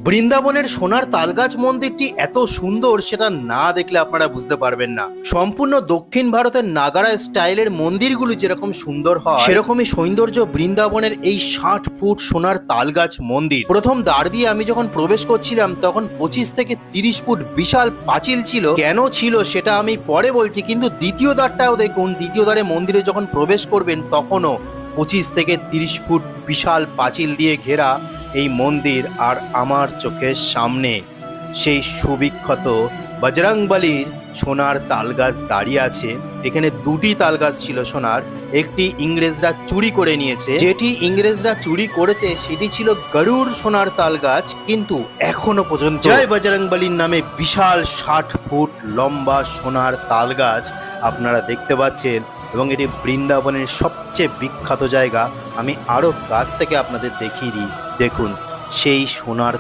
বৃন্দাবনের সোনার তালগাছ মন্দিরটি এত সুন্দর সেটা না দেখলে আপনারা বুঝতে পারবেন না। সম্পূর্ণ দক্ষিণ ভারতের নাগারা স্টাইলের মন্দিরগুলো যেরকম সুন্দর হয় সেরকমই সৌন্দর্য বৃন্দাবনের এই 60 ফুট সোনার তালগাছ মন্দির। প্রথম দ্বার দিয়ে আমি যখন প্রবেশ করছিলাম তখন 25 থেকে 30 ফুট বিশাল পাঁচিল ছিল। কেন ছিল সেটা আমি পরে বলছি, কিন্তু দ্বিতীয় দ্বারটাও দেখুন। দ্বিতীয় দ্বারে মন্দিরে যখন প্রবেশ করবেন তখনও 25 থেকে 30 ফুট বিশাল পাঁচিল দিয়ে ঘেরা এই মন্দির। আর আমার চোখের সামনে সেই সুবিখ্যাত বজরংবলীর সোনার তালগাছ দাঁড়িয়ে আছে। এখানে দুটি তালগাছ ছিল সোনার, একটি ইংরেজরা চুরি করে নিয়েছে। যেটি ইংরেজরা চুরি করেছে সেটি ছিল গরুড় সোনার তালগাছ, কিন্তু এখনো পর্যন্ত জয় বজরংবলীর নামে বিশাল 60 ফুট লম্বা সোনার তালগাছ আপনারা দেখতে পাচ্ছেন। এবং এটি বৃন্দাবনের সবচেয়ে বিখ্যাত জায়গা। আমি আরো কাছ থেকে আপনাদের দেখিয়ে দিই। দেখুন সেই সোনার